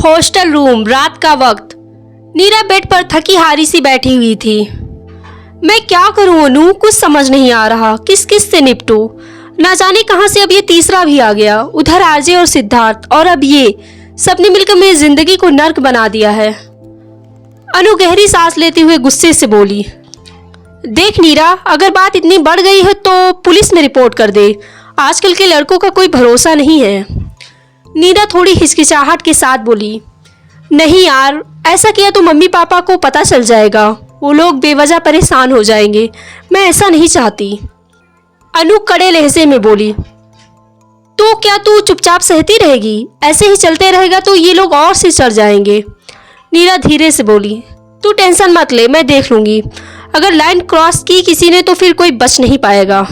Hostel room, रात का वक्त। नीरा बेड पर थकी हारी सी बैठी हुई थी। मैं क्या करूं अनु, कुछ समझ नहीं आ रहा, किस किस से निपटूं। ना जाने कहां से अब ये तीसरा भी आ गया। उधर आरजे और सिद्धार्थ, और अब ये सबने मिलकर मेरी जिंदगी को नर्क बना दिया है। अनु गहरी सांस लेते हुए गुस्से से बोली, देख नीरा, अगर बात इतनी बढ़ गई है तो पुलिस में रिपोर्ट कर दे। आजकल के लड़कों का कोई भरोसा नहीं है। नीरा थोड़ी हिचकिचाहट के साथ बोली, नहीं यार, ऐसा किया तो मम्मी पापा को पता चल जाएगा, वो लोग बेवजह परेशान हो जाएंगे। मैं ऐसा नहीं चाहती। अनु कड़े लहजे में बोली, तो क्या तू चुपचाप सहती रहेगी? ऐसे ही चलते रहेगा तो ये लोग और से चढ़ जाएंगे। नीरा धीरे से बोली, तू टेंशन मत ले, मैं देख लूंगी। अगर लाइन क्रॉस की किसी ने तो फिर कोई बच नहीं पाएगा।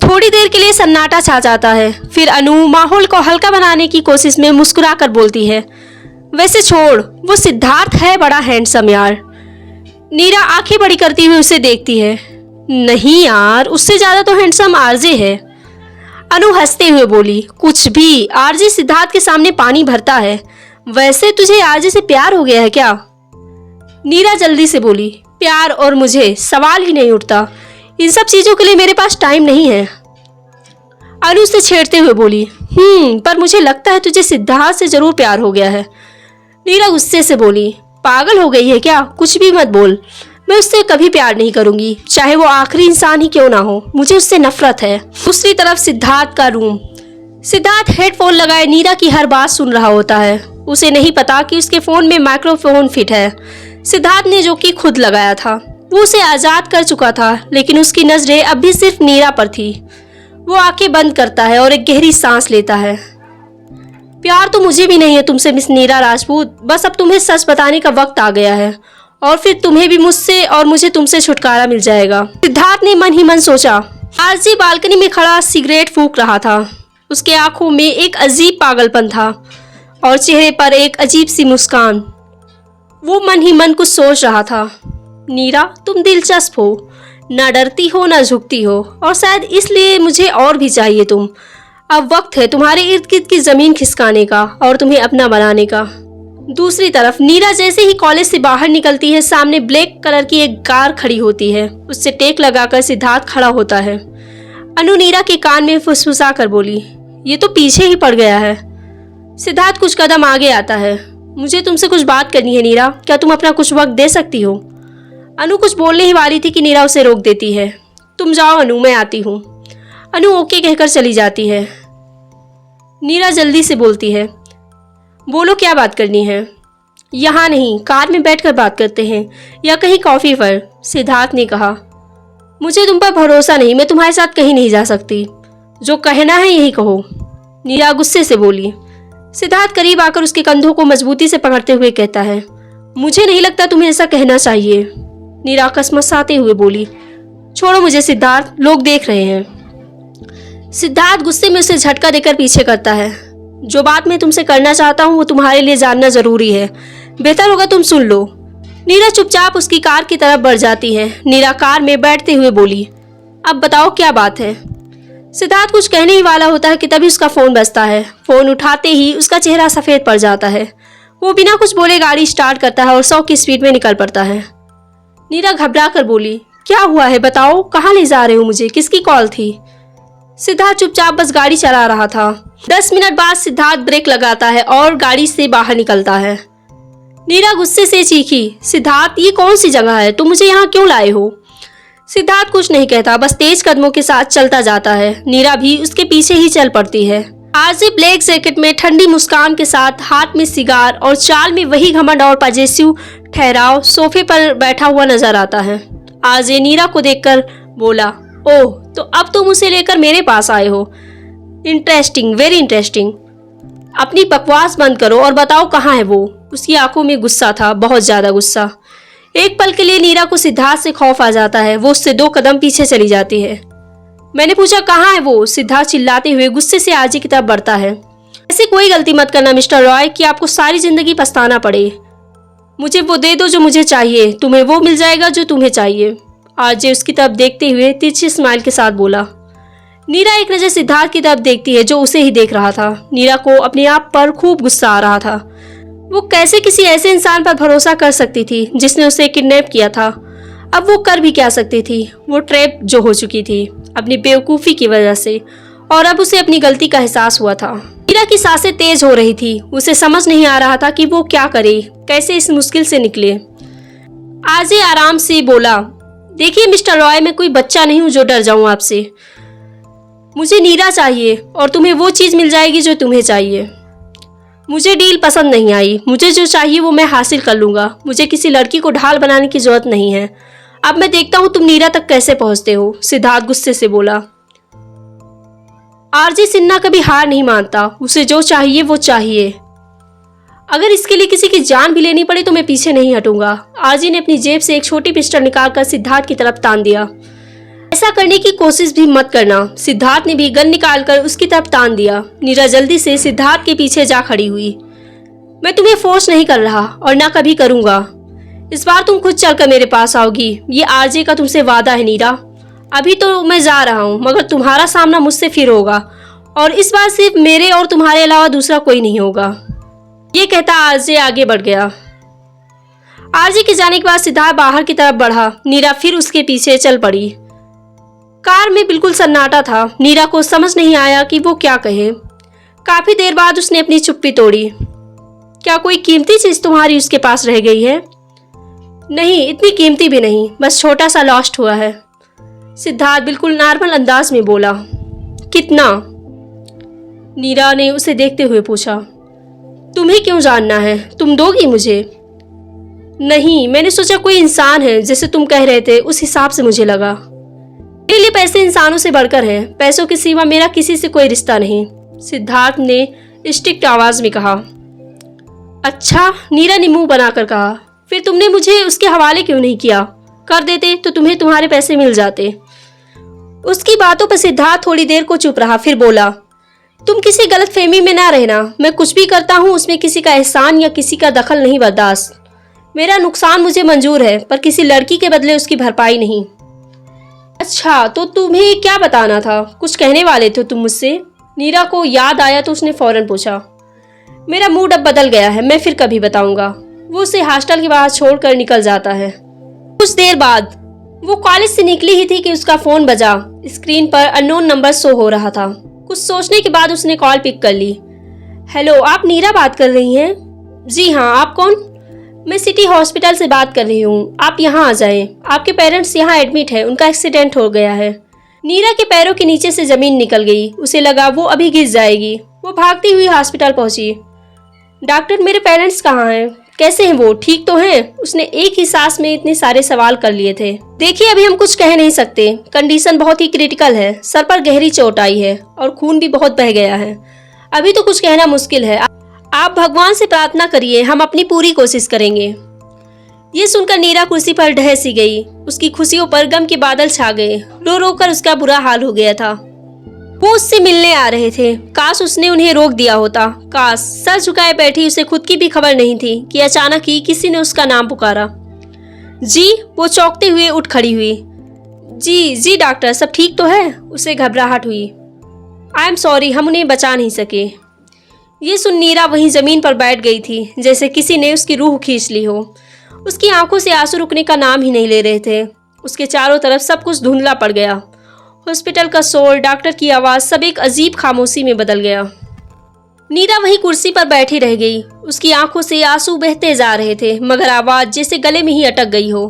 थोड़ी देर के लिए सन्नाटा छा जाता है। फिर अनु माहौल को हल्का बनाने की कोशिश में मुस्कुरा कर बोलती है, वैसे छोड़, वो सिद्धार्थ है बड़ा हैंडसम यार। नीरा आंखें बड़ी करती हुई उसे देखती है। नहीं यार, उससे ज्यादा तो हैंडसम आरजे है। अनु हंसते हुए बोली, कुछ भी, आरजे सिद्धार्थ के सामने पानी भरता है। वैसे तुझे आरजे से प्यार हो गया है क्या? नीरा जल्दी से बोली, प्यार और मुझे सवाल ही नहीं उठता। इन सब चीजों के लिए मेरे पास टाइम नहीं है। अनु से छेड़ते हुए बोली, पर मुझे लगता है तुझे सिद्धार्थ से जरूर प्यार हो गया है। नीरा गुस्से से बोली, पागल हो गई है क्या? कुछ भी मत बोल। मैं उससे कभी प्यार नहीं करूंगी, चाहे वो आखिरी इंसान ही क्यों ना हो। मुझे उससे नफरत है। दूसरी तरफ सिद्धार्थ का रूम। सिद्धार्थ हेडफोन लगाए नीरा की हर बात सुन रहा होता है। उसे नहीं पता कि उसके फोन में माइक्रोफोन फिट है, सिद्धार्थ ने, जो कि खुद लगाया था। वो उसे आजाद कर चुका था, लेकिन उसकी नजरें अब भी सिर्फ नीरा पर थी। वो आंखें बंद करता है और एक गहरी सांस लेता है। प्यार तो मुझे भी नहीं है तुमसे मिस नीरा राजपूत, बस अब तुम्हें सच बताने का वक्त आ गया है, और फिर तुम्हें भी मुझसे और मुझे तुमसे छुटकारा मिल जाएगा। सिद्धार्थ ने मन ही मन सोचा। आरजी बालकनी में खड़ा सिगरेट फूंक रहा था। उसके आंखों में एक अजीब पागलपन था और चेहरे पर एक अजीब सी मुस्कान। वो मन ही मन कुछ सोच रहा था। नीरा, तुम दिलचस्प हो, ना डरती हो ना झुकती हो, और शायद इसलिए मुझे और भी चाहिए तुम। अब वक्त है तुम्हारे इर्द गिर्द की जमीन खिसकाने का और तुम्हें अपना बनाने का। दूसरी तरफ नीरा जैसे ही कॉलेज से बाहर निकलती है, सामने ब्लैक कलर की एक कार खड़ी होती है। उससे टेक लगाकर सिद्धार्थ खड़ा होता है। अनु नीरा के कान में फुसफुसा कर बोली, ये तो पीछे ही पड़ गया है। सिद्धार्थ कुछ कदम आगे आता है। मुझे तुमसे कुछ बात करनी है नीरा, क्या तुम अपना कुछ वक्त दे सकती हो? अनु कुछ बोलने ही वाली थी कि नीरा उसे रोक देती है। तुम जाओ अनु, मैं आती हूँ। अनु ओके कहकर चली जाती है। नीरा जल्दी से बोलती है, बोलो क्या बात करनी है? यहाँ नहीं, कार में बैठकर बात करते हैं, या कहीं कॉफी पर। सिद्धार्थ ने कहा, मुझे तुम पर भरोसा नहीं, मैं तुम्हारे साथ कहीं नहीं जा सकती। जो कहना है यही कहो। नीरा गुस्से से बोली। सिद्धार्थ करीब आकर उसके कंधों को मजबूती से पकड़ते हुए कहता है, मुझे नहीं लगता तुम्हें ऐसा कहना चाहिए। नीरा कसमसाते हुए बोली, छोड़ो मुझे सिद्धार्थ, लोग देख रहे हैं। सिद्धार्थ गुस्से में उसे झटका देकर पीछे करता है। जो बात मैं तुमसे करना चाहता हूँ वो तुम्हारे लिए जानना जरूरी है, बेहतर होगा तुम सुन लो। नीरा चुपचाप उसकी कार की तरफ बढ़ जाती है। नीरा कार में बैठते हुए बोली, अब बताओ क्या बात है? सिद्धार्थ कुछ कहने ही वाला होता है कि तभी उसका फोन बजता है। फोन उठाते ही उसका चेहरा सफेद पड़ जाता है। वो बिना कुछ बोले गाड़ी स्टार्ट करता है और 100 की स्पीड में निकल पड़ता है। नीरा घबरा कर बोली, क्या हुआ है बताओ, कहाँ ले जा रहे हो मुझे, किसकी कॉल थी? सिद्धार्थ चुपचाप बस गाड़ी चला रहा था। 10 मिनट बाद सिद्धार्थ ब्रेक लगाता है और गाड़ी से बाहर निकलता है। नीरा गुस्से से चीखी, सिद्धार्थ, ये कौन सी जगह है, तुम मुझे यहाँ क्यों लाए हो? सिद्धार्थ कुछ नहीं कहता, बस तेज कदमों के साथ चलता जाता है। नीरा भी उसके पीछे ही चल पड़ती है। आरजे ब्लैक जैकेट में ठंडी मुस्कान के साथ, हाथ में सिगार और चाल में वही घमंड और पजेसिव ठहराव, सोफे पर बैठा हुआ नजर आता है। आरजे नीरा को देखकर बोला, ओह, तो अब तुम उसे लेकर मेरे पास आए हो। Interesting, very interesting. अपनी बकवास बंद करो और बताओ कहाँ है वो। उसकी आंखों में गुस्सा था, बहुत ज्यादा गुस्सा। एक पल के लिए नीरा को सिद्धार्थ से खौफ आ जाता है। वो उससे 2 कदम पीछे चली जाती है। मैंने पूछा कहाँ है वो? सिद्धार्थ चिल्लाते हुए गुस्से से आरजे की तरफ बढ़ता है। ऐसी कोई गलती मत करना मिस्टर रॉय कि आपको सारी जिंदगी पछताना पड़े। मुझे वो दे दो जो मुझे चाहिए, तुम्हें वो मिल जाएगा जो तुम्हें चाहिए। आरजे उसकी तरफ देखते हुए तिरछी स्माइल के साथ बोला। नीरा एक नज़र सिद्धार्थ की तरफ देखती है जो उसे ही देख रहा था। नीरा को अपने आप पर खूब गुस्सा आ रहा था। वो कैसे किसी ऐसे इंसान पर भरोसा कर सकती थी जिसने उसे किडनैप किया था। अब वो कर भी क्या सकती थी। वो ट्रैप जो हो चुकी थी अपनी बेवकूफ़ी की वजह से, और अब उसे अपनी गलती का एहसास हुआ था। नीरा की सांसें तेज हो रही थी। उसे समझ नहीं आ रहा था कि वो क्या करे, कैसे इस मुश्किल से निकले। आरजे आराम से बोला, देखिए मिस्टर रॉय, मैं कोई बच्चा नहीं हूँ जो डर जाऊँ आपसे। मुझे नीरा चाहिए और तुम्हें वो चीज़ मिल जाएगी जो तुम्हें चाहिए। मुझे डील पसंद नहीं आई। मुझे जो चाहिए वो मैं हासिल कर लूँगा। मुझे किसी लड़की को ढाल बनाने की जरूरत नहीं है। अब मैं देखता हूँ तुम नीरा तक कैसे पहुँचते हो, सिद्धार्थ गुस्से से बोला। आरजे सिन्हा कभी हार नहीं मानता। उसे जो चाहिए वो चाहिए। अगर इसके लिए किसी की जान भी लेनी पड़े तो मैं पीछे नहीं हटूंगा। आरजे ने अपनी जेब से एक छोटी पिस्टल निकालकर सिद्धार्थ की तरफ तान दिया। ऐसा करने की कोशिश भी मत करना। सिद्धार्थ ने भी गन निकालकर उसकी तरफ तान दिया। नीरा जल्दी से सिद्धार्थ के पीछे जा खड़ी हुई। मैं तुम्हें फोर्स नहीं कर रहा और ना कभी करूंगा। इस बार तुम खुद चलकर मेरे पास आओगी। ये आरजे का तुमसे वादा है नीरा। अभी तो मैं जा रहा हूँ मगर तुम्हारा सामना मुझसे फिर होगा, और इस बार सिर्फ मेरे और तुम्हारे अलावा दूसरा कोई नहीं होगा। ये कहता आरजे आगे बढ़ गया। आरजे के जाने के बाद सिद्धार्थ बाहर की तरफ बढ़ा। नीरा फिर उसके पीछे चल पड़ी। कार में बिल्कुल सन्नाटा था। नीरा को समझ नहीं आया कि वो क्या कहे। काफी देर बाद उसने अपनी चुप्पी तोड़ी। क्या कोई कीमती चीज तुम्हारी उसके पास रह गई है? नहीं, इतनी कीमती भी नहीं, बस छोटा सा लॉस्ट हुआ है। सिद्धार्थ बिल्कुल नॉर्मल अंदाज में बोला। कितना? नीरा ने उसे देखते हुए पूछा। तुम्हें क्यों जानना है? तुम दोगी मुझे? नहीं, मैंने सोचा कोई इंसान है जैसे तुम कह रहे थे, उस हिसाब से मुझे लगा। मेरे लिए पैसे इंसानों से बढ़कर हैं। पैसों के सिवा मेरा किसी से कोई रिश्ता नहीं, सिद्धार्थ ने स्ट्रिक्ट आवाज में कहा। अच्छा, नीरा ने मुंह बनाकर कहा। फिर तुमने मुझे उसके हवाले क्यों नहीं किया? कर देते तो तुम्हें तुम्हारे पैसे मिल जाते। उसकी बातों पर सिद्धार्थ थोड़ी देर को चुप रहा, फिर बोला, तुम किसी गलतफहमी में ना रहना। मैं कुछ भी करता हूँ उसमें किसी का एहसान या किसी का दखल नहीं बर्दाश्त। मेरा नुकसान मुझे मंजूर है पर किसी लड़की के बदले उसकी भरपाई नहीं। अच्छा, तो तुम्हें क्या बताना था? कुछ कहने वाले थे तुम मुझसे? नीरा को याद आया तो उसने फौरन पूछा। मेरा मूड अब बदल गया है, मैं फिर कभी बताऊंगा। वो उसे हॉस्टल के बाहर छोड़कर निकल जाता है। कुछ देर बाद वो कॉलेज से निकली ही थी कि उसका फोन बजा। स्क्रीन पर अननोन नंबर शो हो रहा था। कुछ सोचने के बाद उसने कॉल पिक कर ली। हेलो, आप नीरा बात कर रही हैं? जी हाँ, आप कौन? मैं सिटी हॉस्पिटल से बात कर रही हूँ। आप यहाँ आ जाएं। आपके पेरेंट्स यहाँ एडमिट है, उनका एक्सीडेंट हो गया है। नीरा के पैरों के नीचे से जमीन निकल गई। उसे लगा वो अभी गिर जाएगी। वो भागती हुई हॉस्पिटल पहुंची। डॉक्टर, मेरे पेरेंट्स कहाँ हैं? कैसे हैं वो? ठीक तो हैं? उसने एक ही सांस में इतने सारे सवाल कर लिए थे। देखिए, अभी हम कुछ कह नहीं सकते। कंडीशन बहुत ही क्रिटिकल है। सर पर गहरी चोट आई है और खून भी बहुत बह गया है। अभी तो कुछ कहना मुश्किल है। आप भगवान से प्रार्थना करिए, हम अपनी पूरी कोशिश करेंगे। ये सुनकर नीरा कुर्सी पर ढह सी गई। उसकी खुशियों पर गम के बादल छा गए। रो रो कर उसका बुरा हाल हो गया था। वो उससे मिलने आ रहे थे। काश उसने उन्हें रोक दिया होता। काश। सर झुकाए बैठी उसे खुद की भी खबर नहीं थी कि अचानक ही किसी ने उसका नाम पुकारा। जी, वो चौंकते हुए उठ खड़ी हुई। जी डॉक्टर, सब ठीक तो है? उसे घबराहट हुई। आई एम सॉरी, हम उन्हें बचा नहीं सके। ये सुन नीरा वहीं जमीन पर बैठ गई थी, जैसे किसी ने उसकी रूह खींच ली हो। उसकी आंखों से आंसू रुकने का नाम ही नहीं ले रहे थे। उसके चारों तरफ सब कुछ धुंधला पड़ गया। हॉस्पिटल का शोर, डॉक्टर की आवाज़, सब एक अजीब खामोशी में बदल गया। नीरा वहीं कुर्सी पर बैठी रह गई। उसकी आंखों से आंसू बहते जा रहे थे मगर आवाज़ जैसे गले में ही अटक गई हो।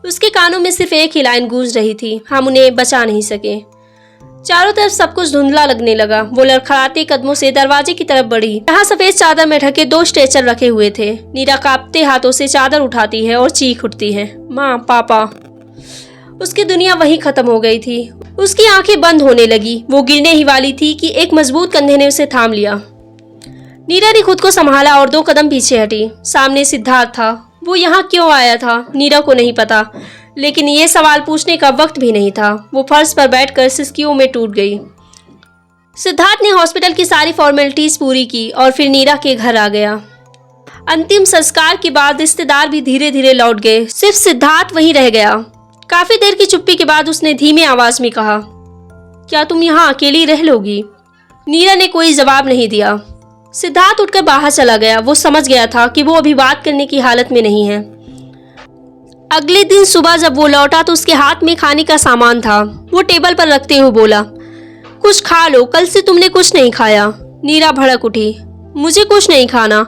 उसके कानों में सिर्फ एक ही लाइन गूंज रही थी, हम उन्हें बचा नहीं सके। चारों तरफ सब कुछ धुंधला लगने लगा। वो लड़खड़ाते कदमों से दरवाजे की तरफ बढ़ी। यहाँ सफेद चादर में ढके 2 स्ट्रेचर रखे हुए थे। नीरा कांपते हाथों से चादर उठाती है और चीख उठती है, माँ, पापा। उसकी दुनिया वहीं खत्म हो गई थी। उसकी आंखें बंद होने लगी। वो गिरने ही वाली थी कि एक मजबूत कंधे ने उसे थाम लिया। नीरा ने खुद को संभाला और 2 कदम पीछे हटी। सामने सिद्धार्थ था। वो यहाँ क्यों आया था नीरा को नहीं पता, लेकिन ये सवाल पूछने का वक्त भी नहीं था। वो फर्श पर बैठकर सिसकियों में टूट गई। सिद्धार्थ ने हॉस्पिटल की सारी फॉर्मेलिटीज पूरी की और फिर नीरा के घर आ गया। अंतिम संस्कार के बाद रिश्तेदार भी धीरे धीरे लौट गए। सिर्फ सिद्धार्थ वहीं रह गया। काफी देर की चुप्पी के बाद उसने धीमे आवाज में कहा, क्या तुम यहाँ अकेली रह लोगी? नीरा ने कोई जवाब नहीं दिया। सिद्धार्थ उठकर बाहर चला गया। वो समझ गया था कि वो अभी बात करने की हालत में नहीं है। अगले दिन सुबह जब वो लौटा तो उसके हाथ में खाने का सामान था। वो टेबल पर रखते हुए बोला, कुछ खा लो, कल से तुमने कुछ नहीं खाया। नीरा भड़क उठी, मुझे कुछ नहीं खाना,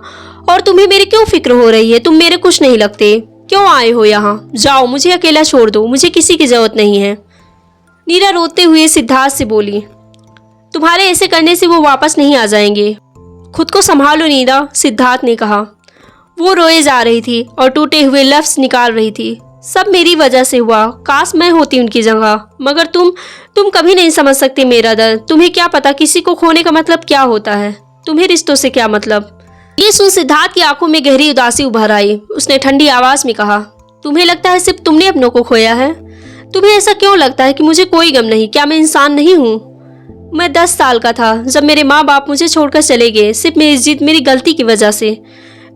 और तुम्हें मेरी क्यों फिक्र हो रही है? तुम मेरे कुछ नहीं लगते, क्यों आए हो यहाँ? जाओ, मुझे अकेला छोड़ दो, मुझे किसी की जरूरत नहीं है। नीरा रोते हुए सिद्धार्थ से बोली, तुम्हारे ऐसे करने से वो वापस नहीं आ जाएंगे, खुद को संभालो नीरा, सिद्धार्थ ने कहा। वो रोए जा रही थी और टूटे हुए लफ्ज निकाल रही थी। सब मेरी वजह से हुआ, काश मैं होती उनकी जगह, मगर तुम कभी नहीं समझ सकती मेरा दर्द। तुम्हें क्या पता किसी को खोने का मतलब क्या होता है? तुम्हें रिश्तों से क्या मतलब? ये सुन सिद्धार्थ की आंखों में गहरी उदासी उभर आई। उसने ठंडी आवाज में कहा, तुम्हें लगता है सिर्फ तुमने अपनों को खोया है? तुम्हें ऐसा क्यों लगता है कि मुझे कोई गम नहीं? क्या मैं इंसान नहीं हूँ? मैं 10 साल का था जब मेरे माँ बाप मुझे छोड़कर चले गए, सिर्फ मेरी जिद, मेरी गलती की वजह से।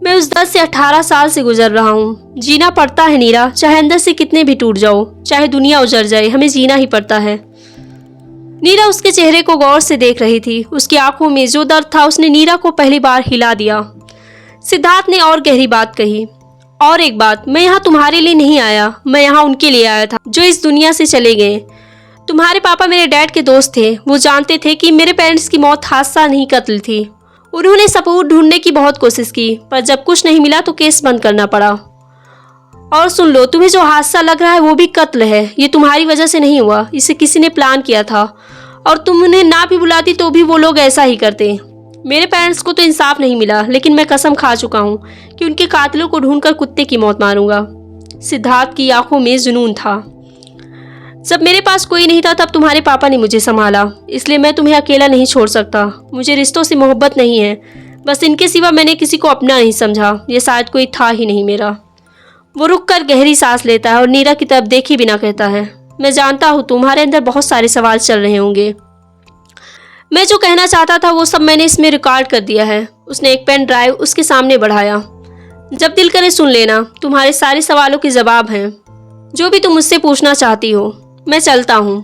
मैं उस 10 से 18 साल से गुजर रहा हूँ। जीना पड़ता है नीरा, चाहे अंदर से कितने भी टूट जाओ, चाहे दुनिया उजड़ जाए, हमें जीना ही पड़ता है। नीरा उसके चेहरे को गौर से देख रही थी। उसकी आंखों में जो दर्द था उसने नीरा को पहली बार हिला दिया। सिद्धार्थ ने और गहरी बात कही, और एक बात, मैं यहाँ तुम्हारे लिए नहीं आया, मैं यहाँ उनके लिए आया था जो इस दुनिया से चले गए। तुम्हारे पापा मेरे डैड के दोस्त थे। वो जानते थे कि मेरे पेरेंट्स की मौत हादसा नहीं, कत्ल थी। उन्होंने सबूत ढूंढने की बहुत कोशिश की, पर जब कुछ नहीं मिला तो केस बंद करना पड़ा। और सुन लो, तुम्हें जो हादसा लग रहा है वो भी कत्ल है। ये तुम्हारी वजह से नहीं हुआ, इसे किसी ने प्लान किया था, और तुम उन्हें ना भी बुलाती तो भी वो लोग ऐसा ही करते। मेरे पेरेंट्स को तो इंसाफ नहीं मिला, लेकिन मैं कसम खा चुका हूँ कि उनके कातिलों को ढूंढकर कुत्ते की मौत मारूंगा। सिद्धार्थ की आंखों में जुनून था। जब मेरे पास कोई नहीं था तब तुम्हारे पापा ने मुझे संभाला, इसलिए मैं तुम्हें अकेला नहीं छोड़ सकता। मुझे रिश्तों से मोहब्बत नहीं है, बस इनके सिवा मैंने किसी को अपना नहीं समझा। ये शायद कोई था ही नहीं मेरा। वो रुक कर गहरी सांस लेता है और नीरा की तरफ देखे बिना कहता है, मैं जानता हूँ तुम्हारे अंदर बहुत सारे सवाल चल रहे होंगे। मैं जो कहना चाहता था वो सब मैंने इसमें रिकॉर्ड कर दिया है। उसने एक पेन ड्राइव उसके सामने बढ़ाया। जब दिल करे सुन लेना, तुम्हारे सारे सवालों के जवाब हैं, जो भी तुम मुझसे पूछना चाहती हो। मैं चलता हूँ।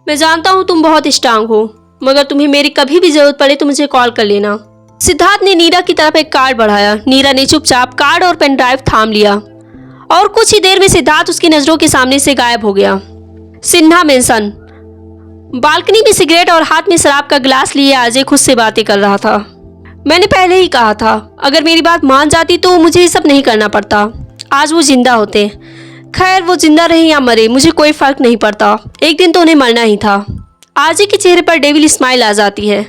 मैं जानता हूँ तुम बहुत स्ट्रांग हो, मगर तुम्हें मेरी कभी भी जरूरत पड़े तो मुझे कॉल कर लेना। सिद्धार्थ ने नीरा की तरफ एक कार्ड बढ़ाया। नीरा ने चुपचाप कार्ड और पेन ड्राइव थाम लिया, और कुछ ही देर में सिद्धार्थ उसकी नजरों के सामने से गायब हो गया। सिन्हा मेंशन। बालकनी में सिगरेट और हाथ में शराब का गिलास लिए अजय खुद से बातें कर रहा था। मैंने पहले ही कहा था, अगर मेरी बात मान जाती तो मुझे ये सब नहीं करना पड़ता। आज वो जिंदा होते। खैर, वो जिंदा रहे या मरे मुझे कोई फर्क नहीं पड़ता, एक दिन तो उन्हें मरना ही था। अजय के चेहरे पर डेविल स्माइल आ जाती है।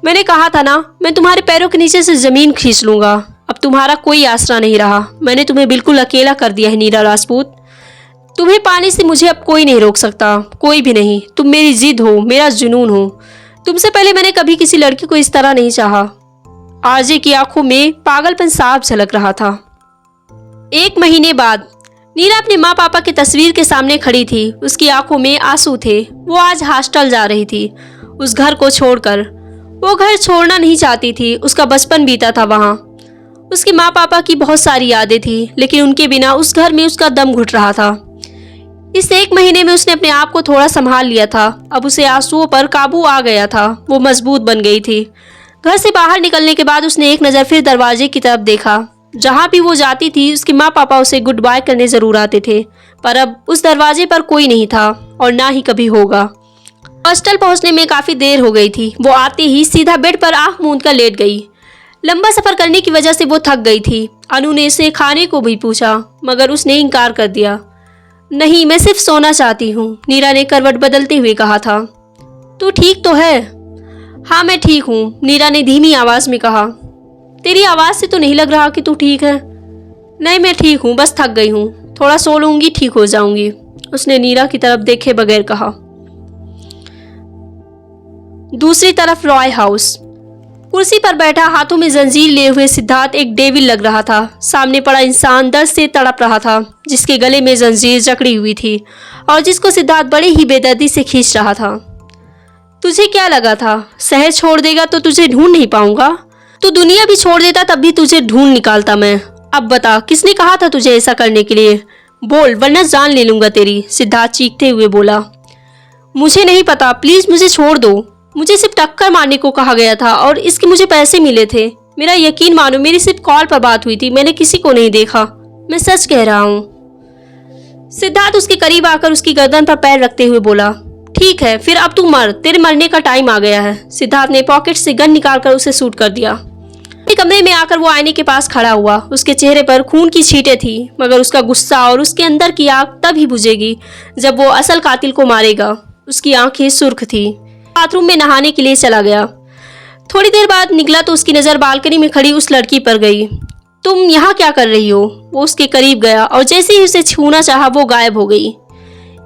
मैंने कहा था ना, मैं तुम्हारे पैरों के नीचे से जमीन खींच लूंगा। अब तुम्हारा कोई आसरा नहीं रहा। मैंने तुम्हें बिल्कुल अकेला कर दिया है नीरा राजपूत। तुम्हें पाने से मुझे अब कोई नहीं रोक सकता, कोई भी नहीं। तुम मेरी जिद हो, मेरा जुनून हो। तुमसे पहले मैंने कभी किसी लड़की को इस तरह नहीं चाहा। अजय की आंखों में पागलपन साफ झलक रहा था। 1 महीने बाद नीरा अपने माँ पापा की तस्वीर के सामने खड़ी थी। उसकी आंखों में आंसू थे। वो आज हॉस्टल जा रही थी, उस घर को छोड़कर। वो घर छोड़ना नहीं चाहती थी। उसका बचपन बीता था वहाँ। उसके माँ पापा की बहुत सारी यादें थी, लेकिन उनके बिना उस घर में उसका दम घुट रहा था। इस 1 महीने में उसने अपने आप को थोड़ा संभाल लिया था। अब उसे आंसुओं पर काबू आ गया था। वो मजबूत बन गई थी। घर से बाहर निकलने के बाद उसने एक नज़र फिर दरवाजे की तरफ देखा। जहाँ भी वो जाती थी उसके माँ पापा उसे गुड बाय करने जरूर आते थे, पर अब उस दरवाजे पर कोई नहीं था और ना ही कभी होगा। हॉस्टल पहुँचने में काफ़ी देर हो गई थी। वो आते ही सीधा बेड पर आँख मूंद कर लेट गई। लंबा सफ़र करने की वजह से वो थक गई थी। अनु ने उसे खाने को भी पूछा, मगर उसने इनकार कर दिया। नहीं, मैं सिर्फ सोना चाहती हूँ, नीरा ने करवट बदलते हुए कहा था। तू ठीक तो है? हाँ, मैं ठीक हूँ, नीरा ने धीमी आवाज़ में कहा। तेरी आवाज़ से तो नहीं लग रहा कि तू ठीक है। नहीं, मैं ठीक हूँ, बस थक गई हूँ। थोड़ा सो लूँगी, ठीक हो जाऊँगी, उसने नीरा की तरफ देखे बगैर कहा। दूसरी तरफ रॉय हाउस। कुर्सी पर बैठा हाथों में जंजीर लिए हुए सिद्धार्थ एक डेविल लग रहा था। सामने पड़ा इंसान दर्द से तड़प रहा था, जिसके गले में जंजीर जकड़ी हुई थी और जिसको सिद्धार्थ बड़े ही बेदर्दी से खींच रहा था। तुझे क्या लगा था शहर छोड़ देगा तो तुझे ढूंढ नहीं पाऊंगा? तू दुनिया भी छोड़ देता तब भी तुझे ढूंढ निकालता मैं। अब बता, किसने कहा था तुझे ऐसा करने के लिए? बोल, वरना जान ले लूंगा तेरी, सिद्धार्थ चीखते हुए बोला। मुझे नहीं पता, प्लीज मुझे छोड़ दो। मुझे सिर्फ टक्कर मारने को कहा गया था और इसके मुझे पैसे मिले थे। मेरा यकीन मानो, मेरी सिर्फ कॉल पर बात हुई थी, मैंने किसी को नहीं देखा। मैं सच कह रहा हूँ। सिद्धार्थ उसके करीब आकर उसकी गर्दन पर पैर रखते हुए बोला, ठीक है फिर अब तू मर, तेरे मरने का टाइम आ गया है। सिद्धार्थ ने पॉकेट से गन निकालकर उसे शूट कर दिया। कमरे में आकर वो आईने के पास खड़ा हुआ। उसके चेहरे पर खून की छींटें थी, मगर उसका गुस्सा और उसके अंदर की आग तभी बुझेगी जब वो असल कातिल को मारेगा। उसकी आंखें सुर्ख थी। बाथरूम में नहाने के लिए चला गया। थोड़ी देर बाद निकला तो उसकी नज़र बालकनी में खड़ी उस लड़की पर गई। तुम यहाँ क्या कर रही हो? वो उसके करीब गया और जैसे ही उसे छूना चाहा वो गायब हो गई।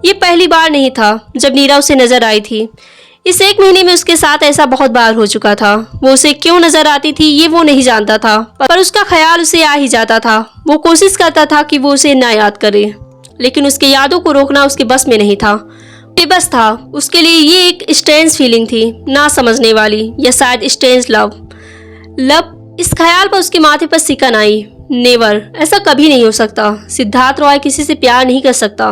ये पहली बार नहीं था जब नीरा उसे नजर आई थी। इस 1 महीने में उसके साथ ऐसा बहुत बार हो चुका था। वो उसे क्यों नजर आती थी ये वो नहीं जानता था, पर उसका ख्याल उसे आ ही जाता था। वो कोशिश करता था कि वो उसे ना याद करे, लेकिन उसके यादों को रोकना उसके बस में नहीं था। बेबस था। उसके लिए ये एक स्ट्रेंज फीलिंग थी, ना समझने वाली, या शायद स्ट्रेंज लव। इस ख्याल पर उसके माथे पर सिकन आई। नेवर, ऐसा कभी नहीं हो सकता। सिद्धार्थ रॉय किसी से प्यार नहीं कर सकता।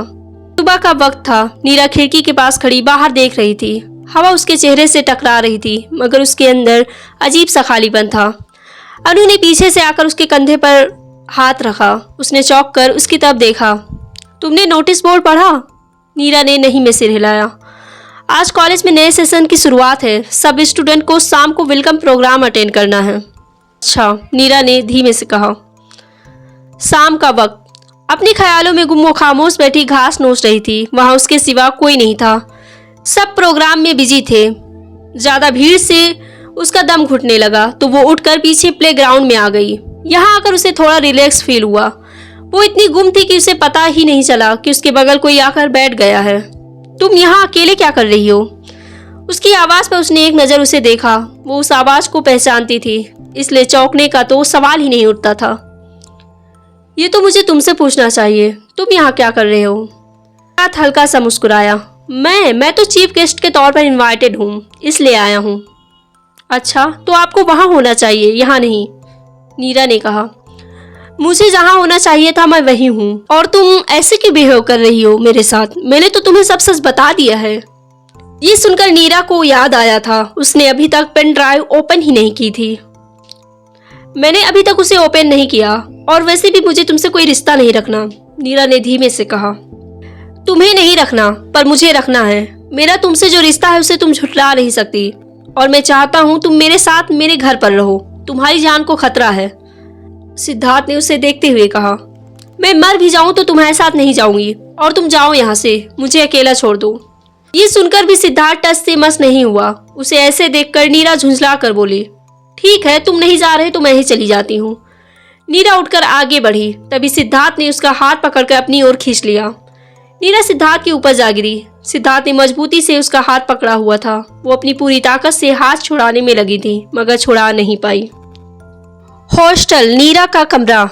सुबह का वक्त था। नीरा खिड़की के पास खड़ी बाहर देख रही थी। हवा उसके चेहरे से टकरा रही थी, मगर उसके अंदर अजीब सा खालीपन था। अनु ने पीछे से आकर उसके कंधे पर हाथ रखा। उसने चौंक कर उसकी तरफ देखा। तुमने नोटिस बोर्ड पढ़ा? नीरा ने नहीं में सिर हिलाया। आज कॉलेज में नए सेशन की शुरुआत है। सब स्टूडेंट को शाम को वेलकम प्रोग्राम अटेंड करना है। अच्छा, नीरा ने धीमे से कहा। शाम का वक्त। अपने ख्यालों में गुम खामोश बैठी घास नोच रही थी। वहां उसके सिवा कोई नहीं था। सब प्रोग्राम में बिजी थे। ज्यादा भीड़ से उसका दम घुटने लगा तो वो उठकर पीछे प्लेग्राउंड में आ गई। यहाँ आकर उसे थोड़ा रिलैक्स फील हुआ। वो इतनी गुम थी कि उसे पता ही नहीं चला कि उसके बगल कोई आकर बैठ गया है। तुम यहाँ अकेले क्या कर रही हो? उसकी आवाज पर उसने एक नजर उसे देखा। वो उस आवाज को पहचानती थी, इसलिए चौंकने का तो सवाल ही नहीं उठता था। ये तो मुझे तुमसे पूछना चाहिए, तुम यहाँ क्या कर रहे हो? रात हल्का सा मुस्कुराया। मैं तो चीफ गेस्ट के तौर पर इनवाइटेड हूँ, इसलिए आया हूँ। अच्छा, तो आपको वहाँ होना चाहिए, यहाँ नहीं, नीरा ने कहा। मुझे जहाँ होना चाहिए था मैं वही हूँ, और तुम ऐसे क्यों बिहेव कर रही हो मेरे साथ? मैंने तो तुम्हें सब सच बता दिया है। ये सुनकर नीरा को याद आया था, उसने अभी तक पेन ड्राइव ओपन ही नहीं की थी। मैंने अभी तक उसे ओपन नहीं किया, और वैसे भी मुझे तुमसे कोई रिश्ता नहीं रखना, नीरा ने धीमे से कहा। तुम्हें नहीं रखना, पर मुझे रखना है। मेरा तुमसे जो रिश्ता है उसे तुम झुठला नहीं सकती, और मैं चाहता हूँ तुम मेरे साथ मेरे घर पर रहो। तुम्हारी जान को खतरा है। सिद्धार्थ ने उसे देखते हुए कहा। मैं मर भी जाऊं तो तुम्हारे साथ नहीं जाऊंगी, और तुम जाओ यहाँ से, मुझे अकेला छोड़ दो। ये सुनकर भी सिद्धार्थ टस से मस नहीं हुआ। उसे ऐसे देखकर नीरा झुंझला कर बोली, ठीक है, तुम नहीं जा रहे तो मैं ही चली जाती हूँ। नीरा उठकर आगे बढ़ी, तभी सिद्धार्थ ने उसका हाथ पकड़कर अपनी ओर खींच लिया। नीरा सिद्धार्थ के ऊपर जा गिरी। सिद्धार्थ ने मजबूती से उसका हाथ पकड़ा हुआ था। वो अपनी पूरी ताकत से हाथ छुड़ाने में लगी थी, मगर छुड़ा नहीं पाई। हॉस्टल, नीरा का कमरा।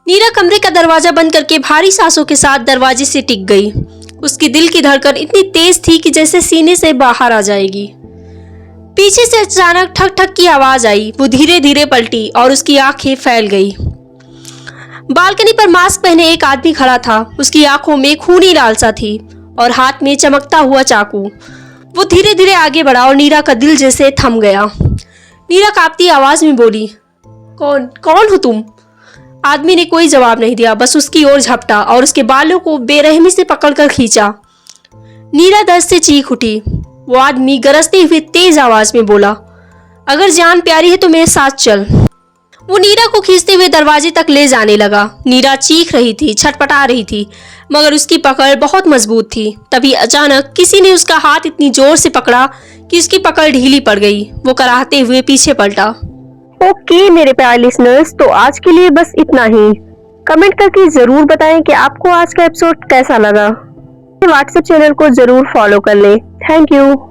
नीरा कमरे का दरवाजा बंद करके भारी सांसों के साथ दरवाजे से टिक गई। उसकी दिल की धड़कन इतनी तेज थी कि जैसे सीने से बाहर आ जाएगी। पीछे से अचानक ठक ठक की आवाज आई। वो धीरे धीरे पलटी और उसकी आंखें फैल गई। बालकनी पर मास्क पहने एक आदमी खड़ा था। उसकी आंखों में खूनी लालसा थी और हाथ में चमकता हुआ चाकू। वो धीरे धीरे आगे बढ़ा और नीरा का दिल जैसे थम गया। नीरा कांपती आवाज में बोली, कौन हो तुम? आदमी ने कोई जवाब नहीं दिया, बस उसकी ओर झपटा और उसके बालों को बेरहमी से पकड़कर खींचा। नीरा दर्द से चीख उठी। वो आदमी गरजते हुए तेज आवाज में बोला, अगर जान प्यारी है तो मेरे साथ चल। वो नीरा को खींचते हुए दरवाजे तक ले जाने लगा। नीरा चीख रही थी, छटपटा रही थी, मगर उसकी पकड़ बहुत मजबूत थी। तभी अचानक किसी ने उसका हाथ इतनी जोर से पकड़ा कि उसकी पकड़ ढीली पड़ गई। वो कराहते हुए पीछे पलटा। ओके मेरे प्यारे लिसनर्स, तो आज के लिए बस इतना ही। कमेंट करके जरूर बताएं कि आपको आज का एपिसोड कैसा लगा। व्हाट्सएप चैनल को जरूर फॉलो कर लें। Thank you.